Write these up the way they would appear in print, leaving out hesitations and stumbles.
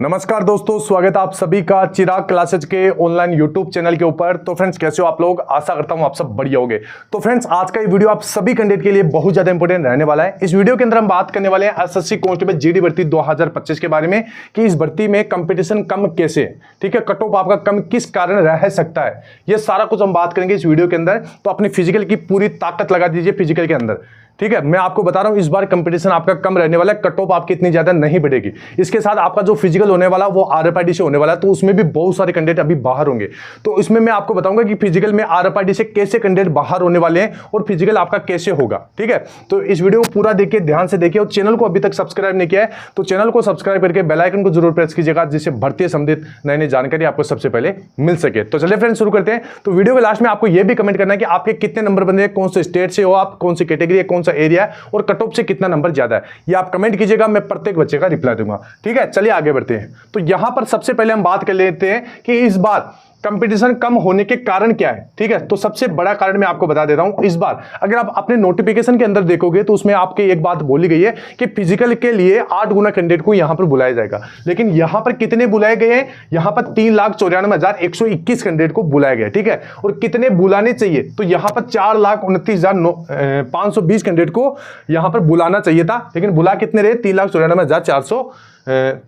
नमस्कार दोस्तों, स्वागत है आप सभी का चिराग क्लासेज के ऑनलाइन यूट्यूब चैनल के ऊपर। तो फ्रेंड्स, कैसे हो आप लोग? आशा करता हूं आप सब बढ़िया होंगे। तो फ्रेंड्स, आज का ये वीडियो आप सभी कैंडिडेट के लिए बहुत ज्यादा इंपॉर्टेंट रहने वाला है। इस वीडियो के अंदर हम बात करने वाले हैं एसएससी कांस्टेबल जीडी भर्ती 2025 के बारे में कि इस भर्ती में कंपटीशन कम कैसे है, ठीक है, कट ऑफ आपका कम किस कारण रह सकता है, ये सारा कुछ हम बात करेंगे इस वीडियो के अंदर। तो अपनी फिजिकल की पूरी ताकत लगा दीजिए फिजिकल के अंदर, ठीक है। मैं आपको बता रहा हूं इस बार कंपटीशन आपका कम रहने वाला है, कट ऑफ आपकी इतनी ज्यादा नहीं बढ़ेगी। इसके साथ आपका जो फिजिकल होने वाला वो आरएफआईडी से होने वाला है, तो उसमें भी बहुत सारे कैंडिडेट अभी बाहर होंगे। तो इसमें मैं आपको बताऊंगा कि फिजिकल में आरएफआईडी से कैसे कैंडिडेट बाहर होने वाले हैं और फिजिकल आपका कैसे होगा, ठीक है। तो इस वीडियो को पूरा देखिए, ध्यान से देखिए, और चैनल को अभी तक सब्सक्राइब नहीं किया है तो चैनल को सब्सक्राइब करके बेल आइकन को जरूर प्रेस कीजिएगा, जिससे भर्ती संबंधित नई नई जानकारी आपको सबसे पहले मिल सके। तो चलिए फ्रेंड्स, शुरू करते हैं। तो वीडियो के लास्ट में आपको यह भी कमेंट करना है कि आपके कितने नंबर बने, कौन से स्टेट से हो आप, कौन सी कैटेगरी है, कौन सा एरिया है और कट ऑफ से कितना नंबर ज्यादा है, ये आप कमेंट कीजिएगा। मैं प्रत्येक बच्चे का रिप्लाई दूंगा, ठीक है। चलिए आगे बढ़ते हैं। तो यहां पर सबसे पहले हम बात कर लेते हैं कि इस बार कंपटीशन कम होने के कारण क्या है, ठीक है। तो सबसे बड़ा कारण मैं आपको बता देता हूं। इस बार अगर आप अपने नोटिफिकेशन के अंदर देखोगे तो उसमें आपके एक बात बोली गई है कि फिजिकल के लिए 8 गुना कैंडिडेट को यहां पर बुलाया जाएगा। लेकिन यहां पर कितने बुलाए गए हैं? यहां पर 3,94,121 कैंडिडेट को बुलाया गया, ठीक है। और कितने बुलाने चाहिए? तो यहां पर 4,29,520 कैंडिडेट को यहां पर बुलाना चाहिए था, लेकिन बुला कितने रहे?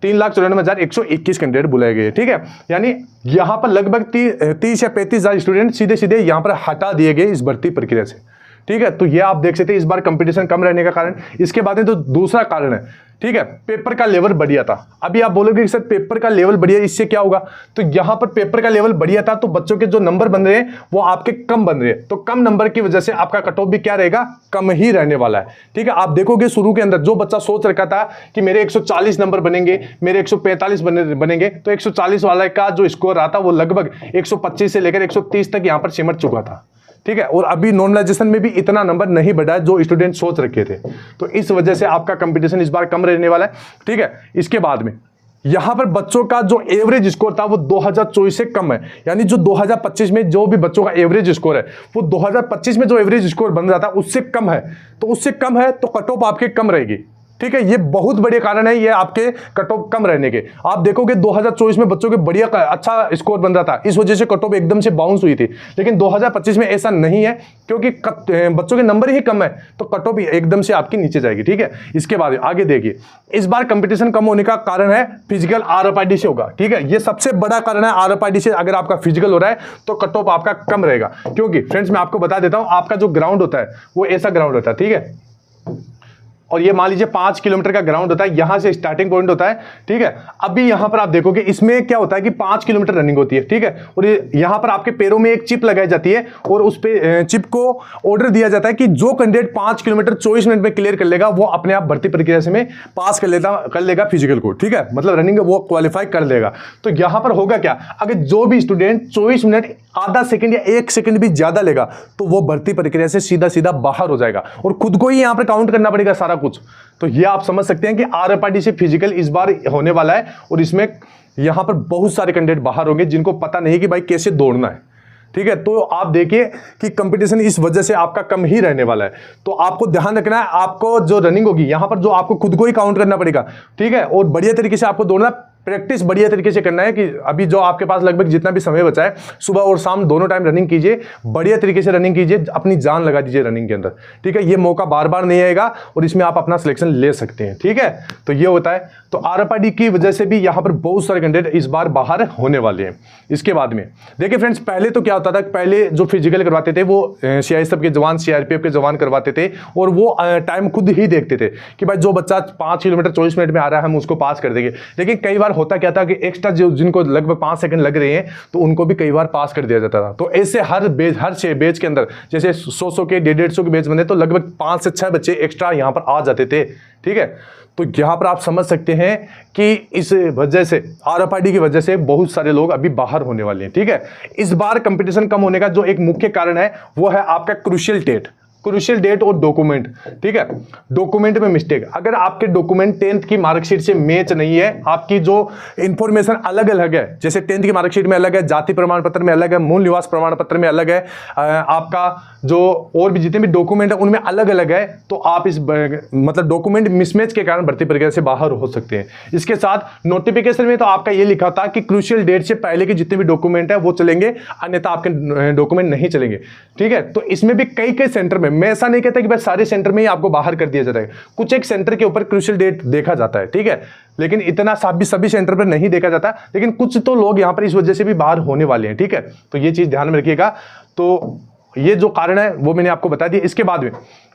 3,94,121 कैंडिडेट बुलाए गए, ठीक है। यानी यहां पर लगभग 30 या 35,000 स्टूडेंट सीधे सीधे यहां पर हटा दिए गए इस भर्ती प्रक्रिया से, ठीक है। तो ये आप देख सकते हैं इस बार कंपटीशन कम रहने का कारण। इसके बाद में तो दूसरा कारण है, ठीक है, पेपर का लेवल बढ़िया था। अभी आप बोलोगे कि सर पेपर का लेवल बढ़िया, इससे क्या होगा? तो यहां पर पेपर का लेवल बढ़िया था तो बच्चों के जो नंबर बन रहे हैं वो आपके कम बन रहे हैं। तो कम नंबर की वजह से आपका कट ऑफ भी क्या रहेगा? कम ही रहने वाला है, ठीक है। आप देखोगे शुरू के अंदर जो बच्चा सोच रखा था कि मेरे 140 नंबर बनेंगे, मेरे 145 बनेंगे, तो 140 वाला का जो स्कोर रहा था वो लगभग 125 से लेकर 130 तक यहां पर सिमट चुका था, ठीक है। और अभी नॉर्मलाइजेशन में भी इतना नंबर नहीं बढ़ा है जो स्टूडेंट सोच रखे थे। तो इस वजह से आपका कंपटीशन इस बार कम रहने वाला है, ठीक है। इसके बाद में यहां पर बच्चों का जो एवरेज स्कोर था वो 2024 से कम है। यानी जो 2025 में जो भी बच्चों का एवरेज स्कोर है वो 2025 में जो एवरेज स्कोर बन रहा था उससे कम है। तो उससे कम है तो कट ऑफ आपके कम रहेगी, ठीक है। ये बहुत बड़े कारण है ये आपके कट ऑफ कम रहने के। आप देखोगे 2024 में बच्चों के बढ़िया अच्छा स्कोर बन रहा था, इस वजह से कट ऑफ एकदम से बाउंस हुई थी। लेकिन 2025 में ऐसा नहीं है क्योंकि बच्चों के नंबर ही कम है तो कट ऑफ एकदम से आपकी नीचे जाएगी, ठीक है। इसके बाद आगे देखिए, इस बार कंपटीशन कम होने का कारण है फिजिकल आरएफआईडी से होगा, ठीक है। ये सबसे बड़ा कारण है आरएफआईडी से। अगर आपका फिजिकल हो रहा है तो कट ऑफ आपका कम रहेगा, क्योंकि फ्रेंड्स मैं आपको बता देता हूं आपका जो ग्राउंड होता है वो ऐसा ग्राउंड होता है, ठीक है। और ये मान लीजिए 5 किलोमीटर का ग्राउंड होता है, यहां से स्टार्टिंग पॉइंट होता है, ठीक है। अभी यहां पर आप देखोगे इसमें क्या होता है कि 5 किलोमीटर रनिंग होती है, ठीक है। और यहां पर आपके पैरों में एक चिप लगाई जाती है और उस पे चिप को ऑर्डर दिया जाता है कि जो कैंडिडेट 5 किलोमीटर 24 मिनट में क्लियर कर लेगा वो अपने आप भर्ती प्रक्रिया से में पास कर लेगा फिजिकल को, ठीक है। मतलब रनिंग वो क्वालिफाई कर लेगा। तो यहां पर होगा क्या, अगर जो भी स्टूडेंट 24 मिनट आधा सेकंड या 1 सेकंड भी ज्यादा लेगा तो वो भर्ती प्रक्रिया से सीधा सीधा बाहर हो जाएगा और खुद को ही यहां पर काउंट करना पड़ेगा सारा कुछ। तो ये आप समझ सकते हैं कि आरएफआईडी से फिजिकल इस बार होने वाला है और इसमें यहां पर बहुत सारे कैंडिडेट बाहर होंगे जिनको पता नहीं कि भाई कैसे दौड़ना है, ठीक है। तो आप देखिए कि कंपटीशन इस वजह से आपका कम ही रहने वाला है। तो आपको ध्यान रखना है, आपको जो रनिंग होगी यहां पर जो आपको खुद को ही काउंट करना पड़ेगा, ठीक है। और बढ़िया तरीके से आपको दौड़ना, प्रैक्टिस बढ़िया तरीके से करना है कि अभी जो आपके पास लगभग जितना भी समय बचा है सुबह और शाम दोनों टाइम रनिंग कीजिए, बढ़िया तरीके से रनिंग कीजिए, अपनी जान लगा दीजिए रनिंग के अंदर, ठीक है। ये मौका बार बार नहीं आएगा और इसमें आप अपना सिलेक्शन ले सकते हैं, ठीक है। तो ये होता है। तो आरएफआईडी की वजह से भी यहां पर बहुत सारे कैंडिडेट इस बार बाहर होने वाले हैं। इसके बाद में देखिए फ्रेंड्स, पहले तो क्या होता था, पहले जो फिजिकल करवाते थे वो सीआईएसएफ के जवान, सीआरपीएफ के जवान करवाते थे और वो टाइम खुद ही देखते थे कि भाई जो बच्चा 5 किलोमीटर 24 मिनट में आ रहा है हम उसको पास कर देंगे। लेकिन कई बार होता क्या था कि एक्स्ट्रा जिनको लगभग 5 सेकंड लग रहे हैं तो उनको भी कई बार पास कर दिया जाता था। तो ऐसे हर बेच के अंदर जैसे 100 के 150 के बेच बने तो लगभग 5 से 6 बच्चे एक्स्ट्रा यहां पर आ जाते थे, ठीक है। तो यहां पर आप समझ सकते हैं कि इस वजह से आरएफआईडी की वजह से बहुत सारे लोग अभी बाहर होने वाले हैं, ठीक है। इस बार कंपटीशन कम होने का जो एक मुख्य कारण है वो है आपका क्रूशियल डेट। क्रूशियल डेट और डॉक्यूमेंट, ठीक है, डॉक्यूमेंट में मिस्टेक, अगर आपके डॉक्यूमेंट 10th की मार्कशीट से मैच नहीं है, आपकी जो इंफॉर्मेशन अलग अलग है, जैसे 10th की मार्कशीट में अलग है, जाति प्रमाण पत्र में अलग है, मूल निवास प्रमाण पत्र में अलग है, आपका जो और भी जितने भी डॉक्यूमेंट है उनमें अलग अलग है, तो आप इस मतलब डॉक्यूमेंट मिसमैच के कारण भर्ती प्रक्रिया से बाहर हो सकते हैं। इसके साथ नोटिफिकेशन में तो आपका ये लिखा था कि क्रूशियल डेट से पहले के जितने भी डॉक्यूमेंट है वो चलेंगे, अन्यथा आपके डॉक्यूमेंट नहीं चलेंगे, ठीक है। तो इसमें भी कई कई सेंटर में, मैं ऐसा नहीं कहता कि बस सारे सेंटर में ही आपको बाहर कर दिया जाता है, कुछ एक सेंटर के ऊपर क्रूशियल डेट देखा जाता है, ठीक है, लेकिन इतना सभी सेंटर पर नहीं देखा जाता, लेकिन कुछ तो लोग यहां पर इस वजह से भी बाहर होने वाले हैं, ठीक है। तो ये चीज ध्यान में रखिएगा। तो ये जो कारण है वो मैंने आपको बता दिया। इसके बाद में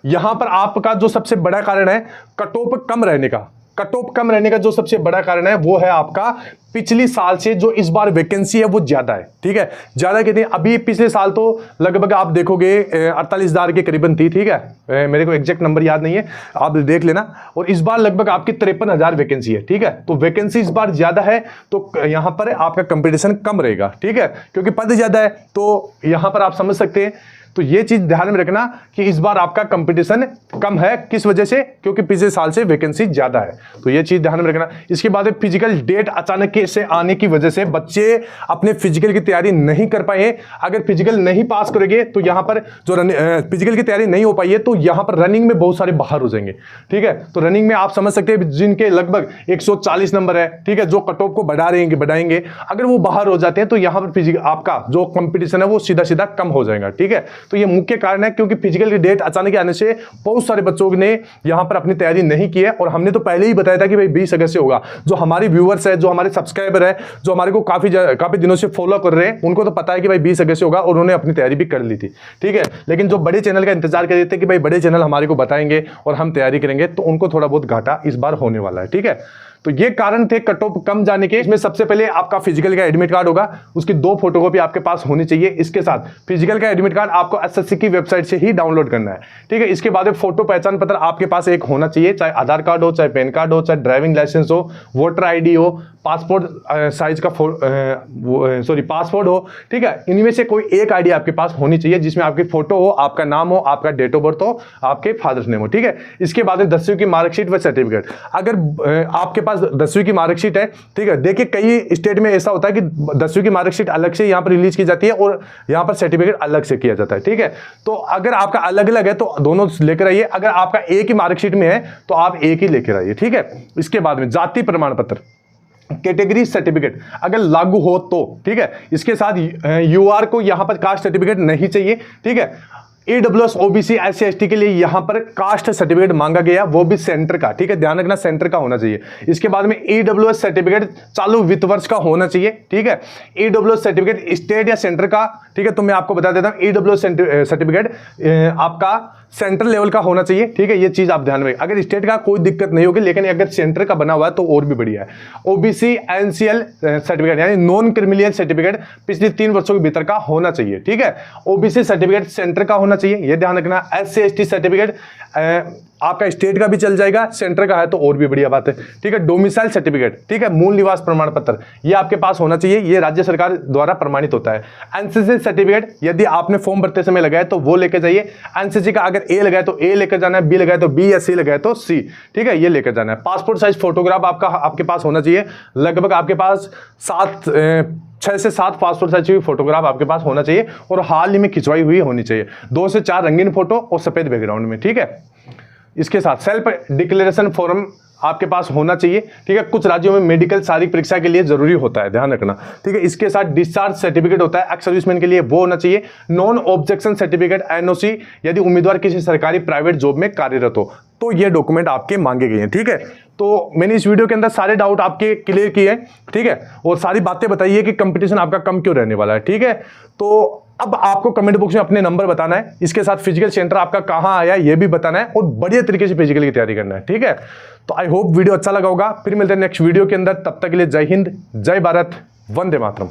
यहां पर आपका जो सबसे बड़ा कारण है कट ऑफ कम रहने का, कट ऑफ कम रहने का जो सबसे बड़ा कारण है वो है आपका पिछली साल से जो इस बार वैकेंसी है वो ज्यादा है, ठीक है। ज्यादा कितनी, अभी पिछले साल तो लगभग आप देखोगे 48,000 के करीबन थी, ठीक है, मेरे को एग्जैक्ट नंबर याद नहीं है, आप देख लेना। और इस बार लगभग आपकी 53,000 वैकेंसी है, ठीक है। तो वैकेंसी इस बार ज्यादा है, तो यहां पर आपका कंपटीशन कम रहेगा, ठीक है, क्योंकि पद ज्यादा है, तो यहां पर आप समझ सकते हैं। तो ये चीज ध्यान में रखना कि इस बार आपका कंपटीशन कम है, किस वजह से, क्योंकि पिछले साल से वैकेंसी ज्यादा है, तो ये चीज ध्यान में रखना। इसके बाद फिजिकल डेट अचानक से आने की वजह से बच्चे अपने फिजिकल की तैयारी नहीं कर पाए। अगर फिजिकल नहीं पास करेंगे तो यहां पर जो फिजिकल की तैयारी नहीं हो पाई है तो यहां पर रनिंग में बहुत सारे बाहर हो जाएंगे, ठीक है। तो रनिंग में आप समझ सकते हैं जिनके लगभग 140 नंबर है, ठीक है, जो कट ऑफ को बढ़ाएंगे, अगर वो बाहर हो जाते हैं तो यहां पर फिजिकल आपका जो कंपटीशन है वो सीधा सीधा कम हो जाएगा, ठीक है। तो ये मुख्य कारण है, क्योंकि फिजिकल की डेट अचानक आने से बहुत सारे बच्चों ने यहां पर अपनी तैयारी नहीं की है। और हमने तो पहले ही बताया था कि भाई 20 अगस्त से होगा। जो हमारे व्यूअर्स है, जो हमारे सब्सक्राइबर है, जो हमारे को काफी दिनों से फॉलो कर रहे हैं, उनको तो पता है कि भाई 20 अगस्त से होगा और उन्होंने अपनी तैयारी भी कर ली थी, ठीक है। लेकिन जो बड़े चैनल का इंतजार कर रहे थे कि भाई बड़े चैनल हमारे को बताएंगे और हम तैयारी करेंगे, तो उनको थोड़ा बहुत घाटा इस बार होने वाला है, ठीक है। तो ये कारण थे कट ऑफ कम जाने के। इसमें सबसे पहले आपका फिजिकल का एडमिट कार्ड होगा, उसकी 2 फोटोकॉपी आपके पास होनी चाहिए। इसके साथ फिजिकल का एडमिट कार्ड आपको एसएससी की वेबसाइट से ही डाउनलोड करना है, ठीक है। इसके बाद फोटो पहचान पत्र आपके पास एक होना चाहिए, चाहे आधार कार्ड हो, चाहे पैन कार्ड हो, चाहे ड्राइविंग लाइसेंस हो, वोटर आईडी हो, पासपोर्ट साइज का पासपोर्ट हो, ठीक है। इनमें से कोई एक आईडी आपके पास होनी चाहिए जिसमें आपकी फोटो हो, आपका नाम हो, आपका डेट ऑफ बर्थ हो, आपके फादर्स नेम हो, ठीक है। इसके बाद 10वीं की मार्कशीट व सर्टिफिकेट, अगर आपके पास 10वीं की मार्कशीट है, ठीक है। देखिए कई स्टेट में ऐसा होता है कि 10वीं की मार्कशीट अलग से यहाँ पर रिलीज की जाती है और यहाँ पर सर्टिफिकेट अलग से किया जाता है, ठीक है। तो अगर आपका अलग अलग है तो दोनों लेकर आइए, अगर आपका एक ही मार्कशीट में है तो आप एक ही लेकर आइए, ठीक है। इसके बाद में जाति प्रमाण पत्र, कैटेगरी सर्टिफिकेट अगर लागू हो तो, ठीक है। इसके साथ यूआर को यहां पर कास्ट सर्टिफिकेट नहीं चाहिए, ठीक है। AWS OBC SC ST के लिए यहां पर कास्ट सर्टिफिकेट मांगा गया, वो भी सेंटर का, ठीक है, ध्यान रखना सेंटर का होना चाहिए। इसके बाद में AWS सर्टिफिकेट चालू वित्त वर्ष का होना चाहिए, ठीक है। AWS सर्टिफिकेट स्टेट या सेंटर का, ठीक है, तो मैं आपको बता देता हूं AWS सर्टिफिकेट आपका सेंट्रल लेवल का होना चाहिए, ठीक है। ये चीज आप ध्यान में, अगर स्टेट का कोई दिक्कत नहीं होगी, लेकिन अगर सेंटर का बना हुआ है तो और भी बढ़िया है। OBC NCL सर्टिफिकेट यानी नॉन क्रिमिनल सर्टिफिकेट पिछले 3 वर्षों के भीतर का होना चाहिए, ठीक है। OBC सर्टिफिकेट सेंटर का होना चाहिए, ये ध्यान रखना। SC ST सर्टिफिकेट आपका स्टेट का भी चल जाएगा, सेंटर का है तो और भी बढ़िया बात है, ठीक है। डोमिसाइल सर्टिफिकेट, ठीक है, मूल निवास प्रमाण पत्र, ये आपके पास होना चाहिए, ये राज्य सरकार द्वारा प्रमाणित होता है। एनसीसी सर्टिफिकेट यदि आपने फॉर्म भरते समय लगाया तो वो लेकर जाइए। एनसीसी का अगर A लगाए तो A लेकर जाना है, B लगाए तो B या C लगाए तो C, ठीक है, ये लेकर जाना है। पासपोर्ट साइज फोटोग्राफ आपके पास होना चाहिए, लगभग आपके पास 6 से 7 पासपोर्ट साइज की फोटोग्राफ आपके पास होना चाहिए और हाल ही में खिंचवाई हुई होनी चाहिए। 2 से 4 रंगीन फोटो और सफेद बैकग्राउंड में, ठीक है। इसके साथ सेल्फ डिक्लेरेशन फॉर्म आपके पास होना चाहिए, ठीक है। कुछ राज्यों में मेडिकल शारीरिक परीक्षा के लिए जरूरी होता है, ध्यान रखना, ठीक है। इसके साथ डिस्चार्ज सर्टिफिकेट होता है एक्स सर्विसमैन के लिए, वो होना चाहिए। नॉन ऑब्जेक्शन सर्टिफिकेट NOC यदि उम्मीदवार किसी सरकारी प्राइवेट जॉब में कार्यरत हो तो ये डॉक्यूमेंट आपके मांगे गए हैं, ठीक है। तो मैंने इस वीडियो के अंदर सारे डाउट आपके क्लियर किए, ठीक है, और सारी बातें बताई है कि कंपटीशन आपका कम क्यों रहने वाला है, ठीक है। तो अब आपको कमेंट बॉक्स में अपने नंबर बताना है, इसके साथ फिजिकल सेंटर आपका कहां आया ये भी बताना है और बढ़िया तरीके से फिजिकल की तैयारी करना है, ठीक है। तो आई होप वीडियो अच्छा लगा होगा, फिर मिलते हैं नेक्स्ट वीडियो के अंदर, तब तक के लिए जय हिंद, जय भारत, वंदे मातरम।